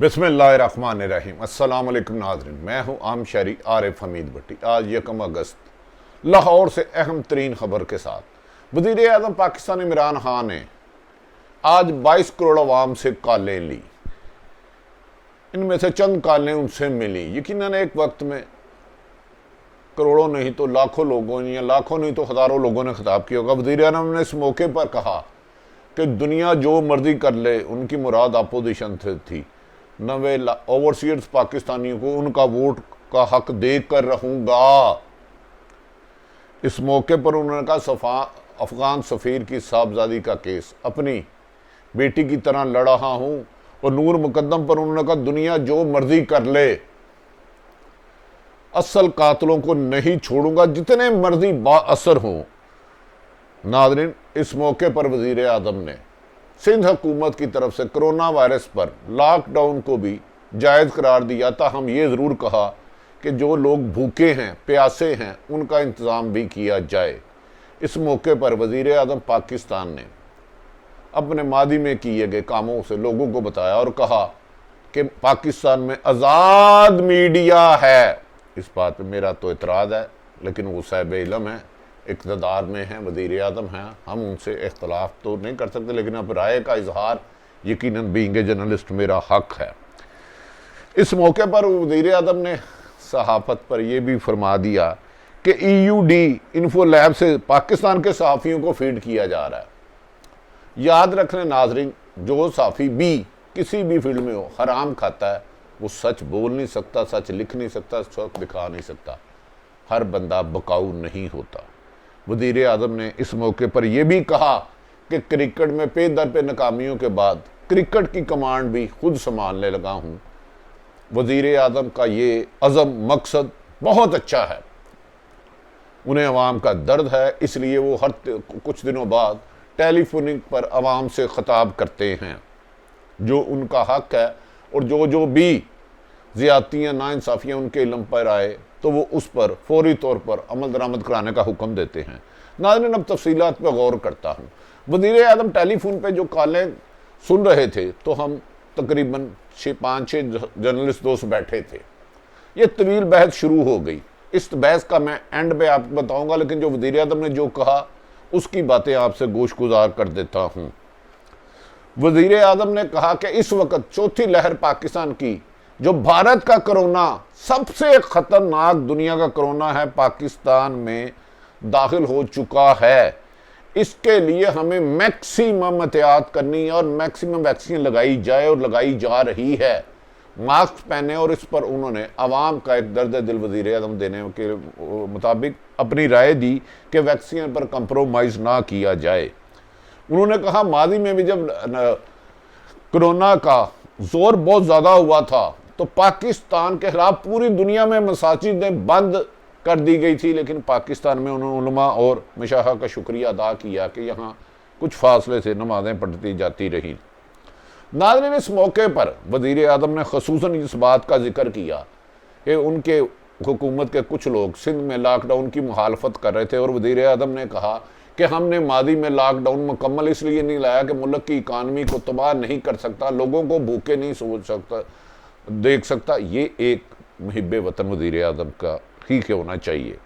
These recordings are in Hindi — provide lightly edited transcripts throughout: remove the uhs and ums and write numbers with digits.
बिस्मिल्लाहिर्रहमानिर्रहीम। अस्सलाम वालेकुम नाज़रीन, मैं हूँ आम शहरी आरिफ हमीद भट्टी। आज 1 अगस्त लाहौर से अहम तरीन खबर के साथ वज़ीर आज़म पाकिस्तान इमरान खान ने आज 22 करोड़ अवाम से कॉलें ली। इनमें से चंद कॉलें उनसे मिली। यकीनन एक वक्त में करोड़ों नहीं तो लाखों लोगों या लाखों नहीं तो हज़ारों लोगों ने खिताब किया होगा। वज़ीर आज़म ने इस मौके पर कहा कि दुनिया जो मर्जी कर ले, उनकी मुराद अपोजिशन से थी। 90 ओवरसीज पाकिस्तानियों को उनका वोट का हक देकर रहूंगा। इस मौके पर उन्होंने कहा अफगान सफ़ीर की साहबजादी का केस अपनी बेटी की तरह लड़ रहा हूं। और नूर मुकद्दम पर उन्होंने कहा दुनिया जो मर्जी कर ले, असल कातलों को नहीं छोड़ूंगा, जितने मर्जी बाअसर हों। नाज़रीन, इस मौके पर वज़ीर आज़म ने सिंध हुकूमत की तरफ से कोरोना वायरस पर लॉकडाउन को भी जायज़ करार दिया था। हम ये ज़रूर कहा कि जो लोग भूखे हैं, प्यासे हैं, उनका इंतज़ाम भी किया जाए। इस मौके पर वज़ीर आज़म पाकिस्तान ने अपने मादी में किए गए कामों से लोगों को बताया और कहा कि पाकिस्तान में आज़ाद मीडिया है। इस बात पर मेरा तो एतराज़ है, लेकिन वो साहिब इल्म है, इक़्तिदार में हैं, वज़ीर आज़म हैं, हम उनसे इख्तलाफ तो नहीं कर सकते, लेकिन अब राय का इजहार यकीनन बीइंग ए जर्नलिस्ट मेरा हक है। इस मौके पर वज़ीर आज़म ने सहाफ़त पर यह भी फरमा दिया कि EUD इन्फो लैब से पाकिस्तान के सहाफ़ियों को फीड किया जा रहा है। याद रखने नाजरीन, जो सहाफ़ी भी किसी भी फील्ड में हो, हराम खाता है, वो सच बोल नहीं सकता, सच लिख नहीं सकता, सच दिखा नहीं सकता। हर बंदा बकाऊ नहीं होता। वज़ीर आज़म ने इस मौके पर यह भी कहा कि क्रिकेट में पे दर पे नाकामियों के बाद क्रिकेट की कमांड भी खुद संभालने लगा हूँ। वज़ीर आज़म का ये अज़म मकसद बहुत अच्छा है। उन्हें अवाम का दर्द है, इसलिए वो हर कुछ दिनों बाद टेलीफोनिक पर अवाम से ख़िताब करते हैं। जो उनका हक है और जो भी ज़्यादतियाँ नाइंसाफ़ियाँ उनके इल्म पर आए तो वो उस पर फौरी तौर पर अमल दरामद कराने का हुक्म देते हैं। नाज़रीन, अब तफसीलात पर गौर करता हूँ। वज़ीर आज़म टेलीफोन पे जो कॉलें सुन रहे थे तो हम तकरीबन 5-6 जर्नलिस्ट दोस्त बैठे थे। ये तवील बहस शुरू हो गई। इस बहस का मैं एंड पे आपको बताऊंगा, लेकिन जो वज़ीर आज़म ने जो कहा उसकी बातें आपसे गोशगुजार कर देता हूँ। वज़ीर आज़म ने कहा कि इस वक्त चौथी लहर पाकिस्तान की, जो भारत का कोरोना सबसे खतरनाक दुनिया का कोरोना है, पाकिस्तान में दाखिल हो चुका है। इसके लिए हमें मैक्सिमम एहतियात करनी है और मैक्सिमम वैक्सीन लगाई जाए और लगाई जा रही है। मास्क पहने और इस पर उन्होंने अवाम का एक दर्द दिल वज़ीर आज़म देने के मुताबिक अपनी राय दी कि वैक्सीन पर कंप्रोमाइज़ ना किया जाए। उन्होंने कहा माजी में भी जब कोरोना का जोर बहुत ज़्यादा हुआ था तो पाकिस्तान के खिलाफ पूरी दुनिया में मसाजिदें बंद कर दी गई थी, लेकिन पाकिस्तान में उन्होंने उलमा और मशाइख का शुक्रिया अदा किया कि यहाँ कुछ फासले से नमाजें पढ़ती जाती रही। नाज़रीन, इस मौके पर वज़ीर आज़म ने ख़ुसूसन इस बात का जिक्र किया कि उनके हुकूमत के कुछ लोग सिंध में लॉकडाउन की मुखालफत कर रहे थे और वज़ीर आज़म ने कहा कि हमने मादी में लॉकडाउन मुकम्मल इसलिए नहीं लाया कि मुल्क की इकानमी को तबाह नहीं कर सकता, लोगों को भूखे नहीं सोच सकता, देख सकता। ये एक मुहिब्बे वतन वज़ीर आज़म का ही होना चाहिए।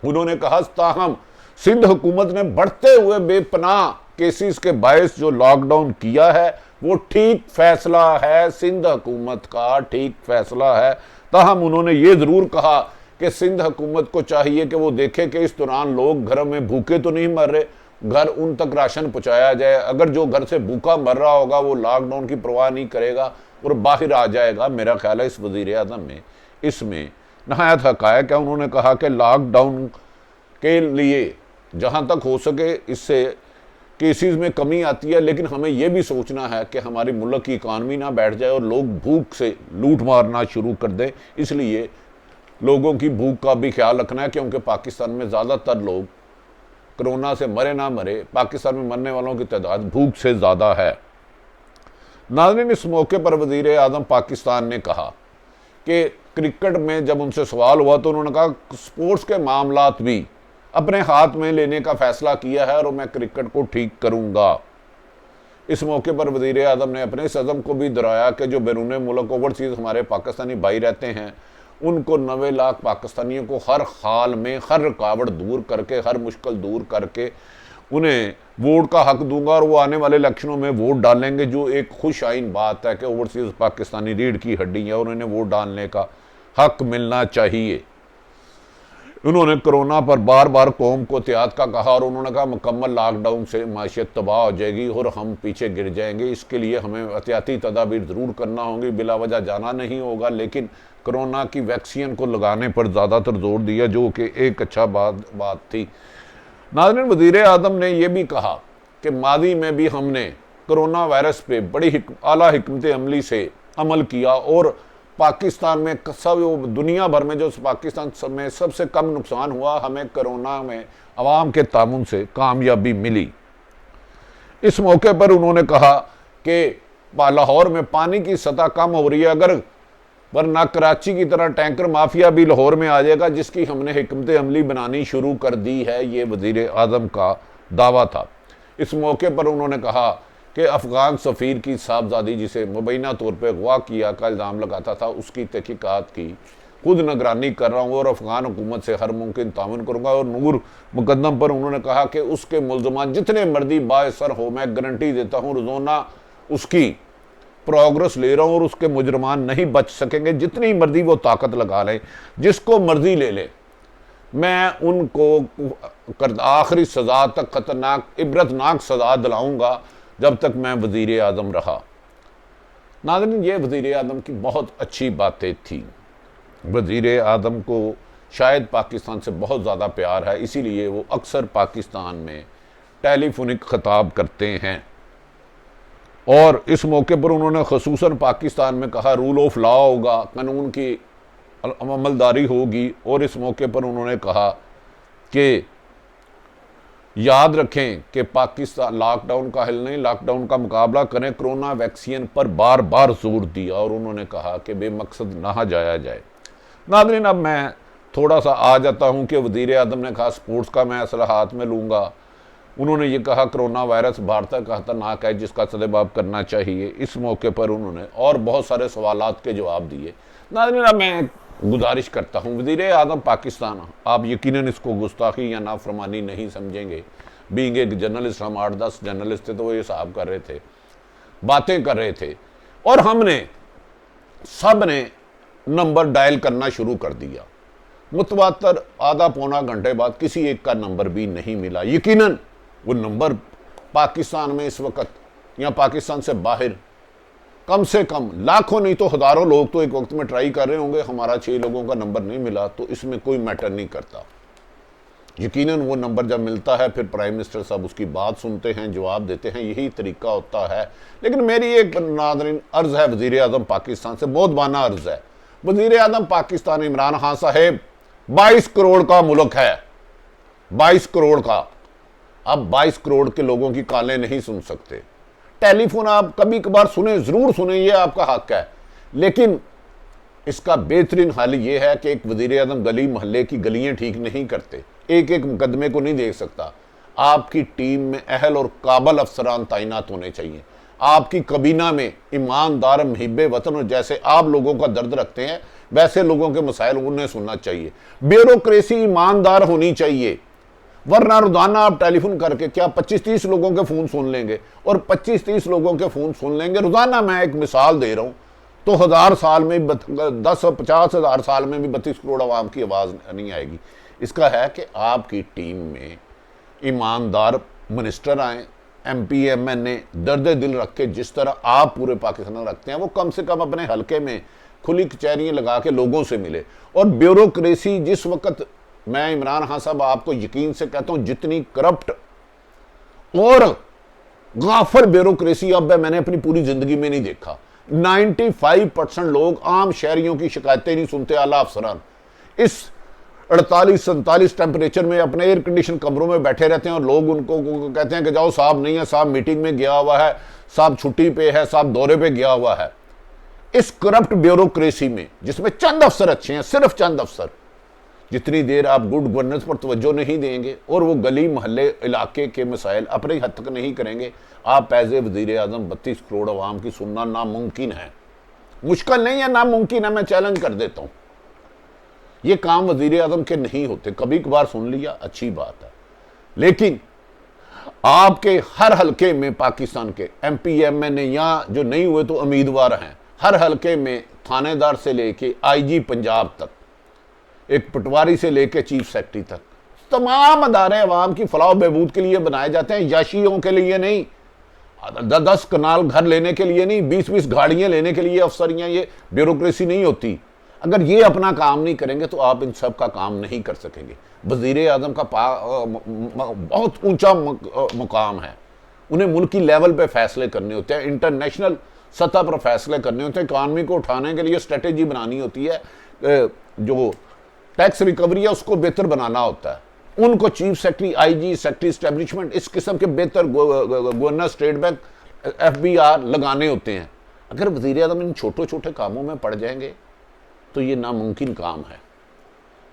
उन्होंने कहा ताहम सिंध हुकूमत ने बढ़ते हुए बेपनाह केसेस के बायस जो लॉकडाउन किया है वो ठीक फैसला है, सिंध हुकूमत का ठीक फैसला है। ताहम उन्होंने ये ज़रूर कहा कि सिंध हुकूमत को चाहिए कि वो देखे कि इस दौरान लोग घरों में भूखे तो नहीं मर रहे, घर उन तक राशन पहुँचाया जाए। अगर जो घर से भूखा मर रहा होगा वो लॉकडाउन की परवाह नहीं करेगा और बाहर आ जाएगा। मेरा ख्याल है इस वज़ीर आज़म में इसमें नहायत हक़ायक़ है। उन्होंने कहा कि लॉकडाउन के लिए जहाँ तक हो सके इससे केसेस में कमी आती है, लेकिन हमें यह भी सोचना है कि हमारी मुल्क की इकानमी ना बैठ जाए और लोग भूख से लूट मारना शुरू कर दें। इसलिए लोगों की भूख का भी ख्याल रखना है, क्योंकि पाकिस्तान में ज़्यादातर लोग कोरोना से मरे ना मरे, पाकिस्तान में मरने वालों की तादाद भूख से ज़्यादा है। नाज़रीन, इस मौके पर वज़ीर आज़म पाकिस्तान ने कहा कि क्रिकेट में जब उनसे सवाल हुआ तो उन्होंने कहा स्पोर्ट्स के मामलात भी अपने हाथ में लेने का फ़ैसला किया है और मैं क्रिकेट को ठीक करूँगा। इस मौके पर वज़ीर आज़म ने अपने इस अज़म को भी दोहराया कि जो बैरून मुल्क ओवरसीज़ हमारे पाकिस्तानी भाई रहते हैं उनको 90 लाख पाकिस्तानियों को हर हाल में हर रुकावट दूर करके, हर मुश्किल दूर करके उन्हें वोट का हक दूंगा और वो आने वाले इलेक्शनों में वोट डालेंगे, जो एक खुश आइन बात है कि ओवरसीज़ पाकिस्तानी रीढ़ की हड्डी है और उन्हें वोट डालने का हक मिलना चाहिए। उन्होंने कोरोना पर बार बार कौम को एहतियात का कहा और उन्होंने कहा मुकम्मल लॉकडाउन से माशियत तबाह हो जाएगी और हम पीछे गिर जाएंगे, इसके लिए हमें एहतियाती तदाबीर ज़रूर करना होंगी, बिला वजह जाना नहीं होगा, लेकिन कोरोना की वैक्सीन को लगाने पर ज़्यादातर जोर दिया, जो कि एक अच्छा बात थी। नाज़रीन, वज़ीर आज़म ने यह भी कहा कि मादी में भी हमने कोरोना वायरस पे बड़ी आला हिकमत अमली से अमल किया और पाकिस्तान में सब दुनिया भर में जो पाकिस्तान में सबसे कम नुकसान हुआ, हमें कोरोना में अवाम के तामुन से कामयाबी मिली। इस मौके पर उन्होंने कहा कि लाहौर में पानी की सतह कम हो रही है, अगर वरना कराची की तरह टैंकर माफिया भी लाहौर में आ जाएगा, जिसकी हमने हिकमत अमली बनानी शुरू कर दी है, ये वज़ीर आज़म का दावा था। इस मौके पर उन्होंने कहा कि अफ़गान सफ़ीर की साहबजादी जिसे मुबैना तौर पर अगवा किया का इल्ज़ाम लगाता था, उसकी तहकीकात की खुद निगरानी कर रहा हूँ और अफ़गान हुकूमत से हर मुमकिन ताउन करूँगा। और नूर मुकद्दम पर उन्होंने कहा कि उसके मुल्ज़मान जितने मर्जी बाएसर हो, मैं गारंटी देता हूँ रोज़ाना उसकी प्रोग्रेस ले रहा हूँ और उसके मुजरमान नहीं बच सकेंगे, जितनी मर्जी वो ताकत लगा लें, जिसको मर्जी ले लें, मैं उनको आखिरी सज़ा तक खतरनाक इबरतनाक सज़ा दिलाऊँगा जब तक मैं वज़ीर आज़म रहा। नाज़रीन, ये वज़ीर आज़म की बहुत अच्छी बातें थी। वज़ीर आज़म को शायद पाकिस्तान से बहुत ज़्यादा प्यार है, इसीलिए वो अक्सर पाकिस्तान में टेलीफोनिक खिताब करते हैं और इस मौके पर उन्होंने ख़ुसूसन पाकिस्तान में कहा रूल ऑफ लॉ होगा, कानून की अमलदारी होगी। और इस मौके पर उन्होंने कहा कि याद रखें कि पाकिस्तान लॉकडाउन का हल नहीं, लॉकडाउन का मुकाबला करें, कोरोना वैक्सीन पर बार बार जोर दिया और उन्होंने कहा कि बेमकसद ना जाया जाए। नाज़रीन, अब मैं थोड़ा सा आ जाता हूं कि वज़ीर आज़म ने कहा स्पोर्ट्स का मैं असला हाथ में लूँगा। उन्होंने ये कहा कोरोना वायरस भारत का खतरनाक है जिसका सदेबाब करना चाहिए। इस मौके पर उन्होंने और बहुत सारे सवालात के जवाब दिए। नाज़रीन, अब मैं गुजारिश करता हूँ, वज़ीर आज़म पाकिस्तान, आप यकीनन इसको गुस्ताखी या नाफरमानी नहीं समझेंगे। बीइंग एक जर्नलिस्ट, हम 8-10 जर्नलिस्ट थे तो वो ये हिसाब कर रहे थे, बातें कर रहे थे और हमने सब ने नंबर डायल करना शुरू कर दिया। मुतवातर आधा पौना घंटे बाद किसी एक का नंबर भी नहीं मिला। यकीनन वो नंबर पाकिस्तान में इस वक्त या पाकिस्तान से बाहर कम से कम लाखों नहीं तो हजारों लोग तो एक वक्त में ट्राई कर रहे होंगे। हमारा 6 लोगों का नंबर नहीं मिला तो इसमें कोई मैटर नहीं करता। यकीनन वो नंबर जब मिलता है फिर प्राइम मिनिस्टर साहब उसकी बात सुनते हैं, जवाब देते हैं, यही तरीका होता है। लेकिन मेरी एक नाज़रीन अर्ज है वज़ीर आज़म पाकिस्तान से, मोहतबाना अर्ज है। वज़ीर आज़म पाकिस्तान इमरान खान साहेब 22 करोड़ का मुल्क है, 22 करोड़ का। अब 22 करोड़ के लोगों की कालें नहीं सुन सकते। टेलीफोन आप कभी कभार सुने, जरूर सुने, ये आपका हक है। लेकिन इसका बेहतरीन हल ये है कि एक वज़ीर आज़म गली मोहल्ले की गलियां ठीक नहीं करते, एक एक मुकदमे को नहीं देख सकता। आपकी टीम में अहल और काबल अफसरान तैनात होने चाहिए। आपकी कबीना में ईमानदार मुहिब्बे वतन और जैसे आप लोगों का दर्द रखते हैं वैसे लोगों के मसाइल उन्हें सुनना चाहिए। ब्यूरोक्रेसी ईमानदार होनी चाहिए, वरना रोजाना आप टेलीफोन करके क्या 25-30 लोगों के फ़ोन सुन लेंगे और 25-30 लोगों के फ़ोन सुन लेंगे रोज़ाना। मैं एक मिसाल दे रहा हूँ तो 1000 साल में 10-50 साल में भी 32 करोड़ आवाम की आवाज़ नहीं आएगी। इसका है कि आपकी टीम में ईमानदार मिनिस्टर आए, MP MNA दर्द दिल रख के जिस तरह आप पूरे पाकिस्तान रखते हैं, वो कम से कम अपने हल्के में खुली कचहरियाँ लगा के लोगों से मिले। और ब्यूरोक्रेसी जिस वक्त, मैं इमरान खान साहब आपको यकीन से कहता हूं, जितनी करप्ट और गाफिल ब्यूरोक्रेसी अब मैंने अपनी पूरी जिंदगी में नहीं देखा। 95% लोग आम शहरियों की शिकायतें नहीं सुनते, आला अफसरान इस 48-47 टेम्परेचर में अपने एयर कंडीशन कमरों में बैठे रहते हैं और लोग उनको कहते हैं कि जाओ साहब नहीं है, साहब मीटिंग में गया हुआ है, साहब छुट्टी पे है, साहब दौरे पे गया हुआ है। इस करप्ट ब्यूरोक्रेसी में जिसमें चंद अफसर अच्छे हैं, सिर्फ चंद अफसर, जितनी देर आप गुड गवर्नेंस पर तवज्जो नहीं देंगे और वो गली मोहल्ले इलाके के मसाइल अपने हद तक नहीं करेंगे, आप एज ए वज़ीर आज़म 32 करोड़ अवाम की सुनना नामुमकिन है। मुश्किल नहीं है, नामुमकिन है, मैं चैलेंज कर देता हूँ। ये काम वज़ीर आज़म के नहीं होते। कभी कभार सुन लिया अच्छी बात है, लेकिन आपके हर हलके में पाकिस्तान के MP MNA या जो नहीं हुए तो उम्मीदवार हैं, हर हलके में थानेदार से लेके IG पंजाब तक, एक पटवारी से लेके चीफ सेक्रेटरी तक, तमाम अदारे अवाम की फलाह बहबूद के लिए बनाए जाते हैं, याशियों के लिए नहीं, 10 कनाल घर लेने के लिए नहीं, 20-20 गाड़ियां लेने के लिए अफसरियां, ये ब्यूरोक्रेसी नहीं होती। अगर ये अपना काम नहीं करेंगे तो आप इन सब का काम नहीं कर सकेंगे। वज़ीर आज़म का बहुत ऊंचा मुकाम है, उन्हें मुल्क की लेवल पे फैसले करने होते हैं, इंटरनेशनल सतह पर फैसले करने होते हैं, इकॉनमी को उठाने के लिए स्ट्रेटेजी बनानी होती है, जो टैक्स रिकवरी है उसको बेहतर बनाना होता है। उनको chief secretary, IG, secretary establishment, इस किस्म के बेहतर गवर्नर, स्टेट बैंक, FBR लगाने होते हैं। अगर वज़ीर आज़म इन छोटे छोटे कामों में पड़ जाएंगे तो ये नामुमकिन काम है।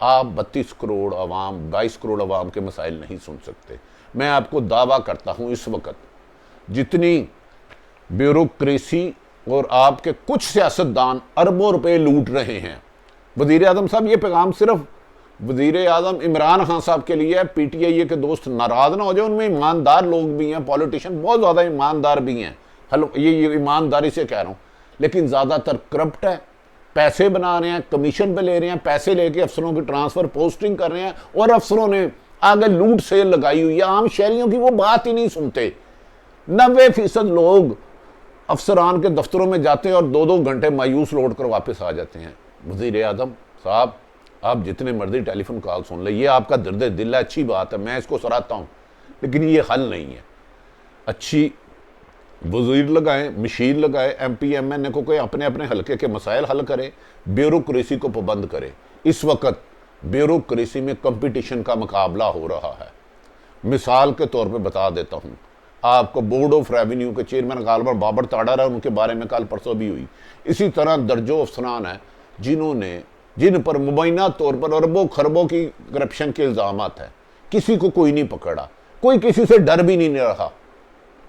आप 32 करोड़ अवाम, 22 करोड़ अवाम के मसाइल नहीं सुन सकते। मैं आपको दावा करता हूँ, इस वक्त जितनी ब्यूरोक्रेसी और आपके कुछ सियासतदान अरबों रुपए लूट रहे हैं, वज़ीर आज़म साहब ये पैगाम सिर्फ वज़ीर आज़म इमरान खान साहब के लिए है। PTI के दोस्त नाराज ना हो जाए, उनमें ईमानदार लोग भी हैं, पॉलिटिशियन बहुत ज़्यादा ईमानदार भी हैं, ये ईमानदारी से कह रहा हूँ, लेकिन ज़्यादातर करप्ट है, पैसे बना रहे हैं, कमीशन पे ले रहे हैं, पैसे लेके अफसरों की ट्रांसफ़र पोस्टिंग कर रहे हैं, और अफसरों ने आगे लूट सेल लगाई हुई है। आम शहरियों की वो बात ही नहीं सुनते। 90% लोग अफसरान के दफ्तरों में जाते हैं और 2-2 घंटे मायूस लौट कर वापस आ जाते हैं। वज़ीर आज़म साहब, आप जितने मर्जी टेलीफोन कॉल सुन ले, ये आपका दर्द दिल है, अच्छी बात है, मैं इसको सराहता हूँ, लेकिन ये हल नहीं है। अच्छी वज़ीर लगाएं, मशीर लगाए, MP MNA को कोई अपने अपने हलके के मसाइल हल करे, ब्यूरोक्रेसी को पाबंद करे। इस वक्त ब्यूरोक्रेसी में कंपटीशन का मुकाबला हो रहा है। मिसाल के तौर पे बता देता हूँ आपको, बोर्ड ऑफ रेवेन्यू के चेयरमैन गालवर बाबर ताड़ा रहा, उनके बारे में कल परसों भी हुई। इसी तरह दर्जों अफसरान हैं जिन पर मुबैना तौर पर अरबों खरबों की करप्शन के इल्ज़ाम है, किसी को कोई नहीं पकड़ा, कोई किसी से डर भी नहीं रहा।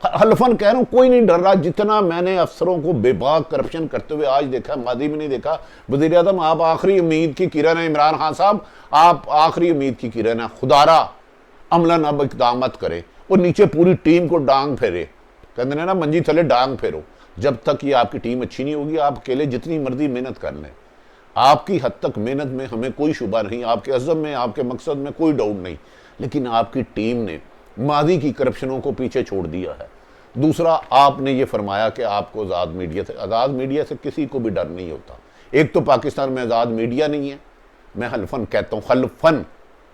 हल्फन कह रहा हूं, कोई नहीं डर रहा। जितना मैंने अफसरों को बेबाक करप्शन करते हुए आज देखा, मादी में नहीं देखा। वज़ीर आज़म आप आखिरी उम्मीद की किरण है, इमरान खान साहब आप आखिरी उम्मीद की किरण है, खुदारा अमलन अब इक़दाम मत करे और नीचे पूरी टीम को डांग फेरे, कहते हैं ना मंजी थले डांग फेरो। जब तक ये आपकी टीम अच्छी नहीं होगी, आप अकेले जितनी मर्जी मेहनत कर लें, आपकी हद तक मेहनत में हमें कोई शुबा नहीं, आपके अज़म में, आपके मकसद में कोई डाउट नहीं, लेकिन आपकी टीम ने मादी की करप्शनों को पीछे छोड़ दिया है। दूसरा, आपने ये फरमाया कि आपको आज़ाद मीडिया से किसी को भी डर नहीं होता। एक तो पाकिस्तान में आज़ाद मीडिया नहीं है, मैं हल्फन कहता हूँ,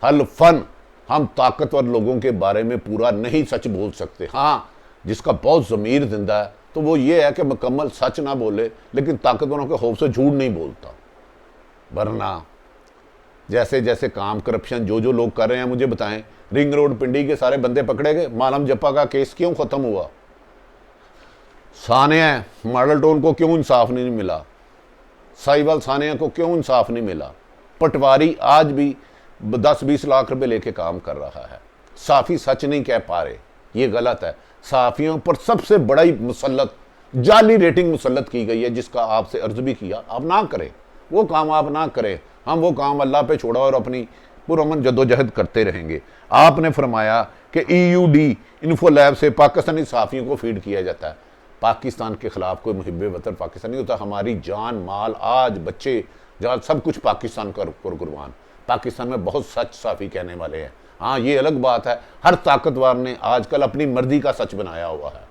हल्फन हम ताकतवर लोगों के बारे में पूरा नहीं सच बोल सकते। हाँ, जिसका बहुत ज़मीर जिंदा है तो वो ये है कि मुकम्मल सच ना बोले, लेकिन ताकतवरों के खौफ से झूठ नहीं बोलता। वरना जैसे जैसे काम करप्शन जो लोग कर रहे हैं, मुझे बताएं, रिंग रोड पिंडी के सारे बंदे पकड़े गए, मालम जप्पा का केस क्यों खत्म हुआ? सानिया मॉडल टाउन को क्यों इंसाफ नहीं मिला? साहिवाल सानिया को क्यों इंसाफ नहीं मिला? पटवारी आज भी 10-20 लाख रुपए लेके काम कर रहा है। साफ़ी सच नहीं कह पा रहे, ये गलत है। साफ़ियों पर सबसे बड़ा मुसल्लत, जाली रेटिंग मुसल्लत की गई है, जिसका आपसे अर्ज भी किया, आप ना करें वो काम, आप ना करें। हम वो काम अल्लाह पे छोड़ा और अपनी पुरअमन जद्दोजहद करते रहेंगे। आपने फरमाया कि EUD इन्फो लैब से पाकिस्तानी सहाफ़ियों को फीड किया जाता है। पाकिस्तान के खिलाफ कोई मुहिब्बे वतन पाकिस्तानी होता। हमारी जान माल, आज बच्चे जहाँ सब कुछ पाकिस्तान का कुर्बान। पाकिस्तान में बहुत सच साफ़ी कहने वाले हैं। हाँ, ये अलग बात है, हर ताकतवर ने आजकल अपनी मर्जी का सच बनाया हुआ है।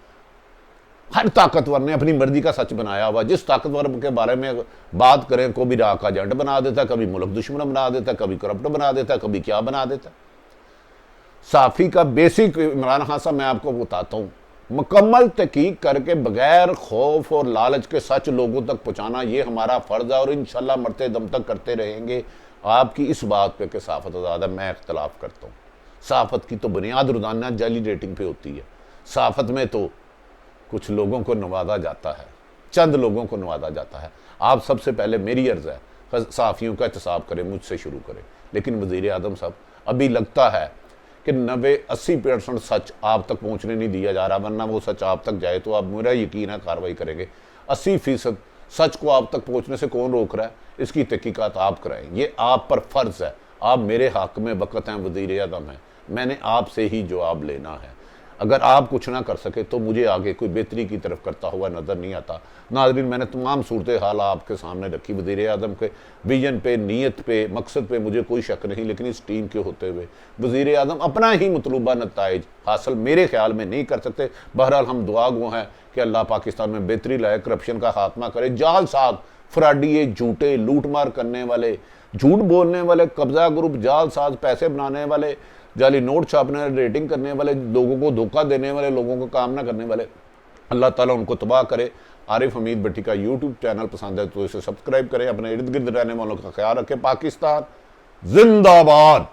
हर ताकतवर ने अपनी मर्जी का सच बनाया हुआ। जिस ताकतवर के बारे में बात करें, को भी राह का एजेंट बना देता, कभी मुल्क दुश्मन बना देता, कभी करप्ट बना देता, कभी क्या बना देता। साफ़ी का बेसिक इमरान खान साहब मैं आपको बताता हूँ, मुकम्मल तहकीक करके बगैर खौफ और लालच के सच लोगों तक पहुँचाना, ये हमारा फ़र्ज़ है और इंशाल्लाह मरते दम तक करते रहेंगे। आपकी इस बात पे कि सहाफ़त ज़्यादा, मैं इख्तलाफ करता हूँ। सहाफ़त की तो बुनियाद रोज़ाना जाली रेटिंग पे होती है। सहाफ़त में तो कुछ लोगों को नवाजा जाता है, चंद लोगों को नवाजा जाता है। आप सबसे पहले मेरी अर्ज़ है, सहाफ़ियों का एहतसाब करें, मुझसे शुरू करें। लेकिन वज़ीर आज़म साहब, अभी लगता है कि 90-80% सच आप तक पहुंचने नहीं दिया जा रहा, वरना वो सच आप तक जाए तो आप, मेरा यकीन है, कार्रवाई करेंगे। 80% सच को आप तक पहुंचने से कौन रोक रहा है? इसकी तहकीकात आप कराएं, ये आप पर फ़र्ज़ है। आप मेरे हक़ में वक़्त हैं, वज़ीर आज़म हैं, मैंने आपसे ही जवाब लेना है। अगर आप कुछ ना कर सके तो मुझे आगे कोई बेहतरी की तरफ करता हुआ नज़र नहीं आता। नाज़रीन, मैंने तमाम सूरत हाल आपके सामने रखी। वज़ीर आज़म के विजन पे, नीयत पे, मकसद पे मुझे कोई शक नहीं, लेकिन इस टीम के होते हुए वज़ीर आज़म अपना ही मतलूबा नताइज हासिल मेरे ख्याल में नहीं कर सकते। बहरहाल हम दुआ गो हैं कि अल्लाह पाकिस्तान में बेहतरी लाए, करप्शन का खात्मा करे। जालसाज, फ्राडिये, झूठे, लूटमार करने वाले, झूठ बोलने वाले, कब्जा ग्रुप, जालसाज, पैसे बनाने वाले, जाली नोट छापने वाले, रेटिंग करने वाले, लोगों को धोखा देने वाले, लोगों को काम ना करने वाले, अल्लाह ताला उनको तबाह करे। आरिफ हमीद भट्टी का यूट्यूब चैनल पसंद है तो इसे सब्सक्राइब करें। अपने इर्द गिर्द रहने वालों का ख्याल रखें। पाकिस्तान जिंदाबाद।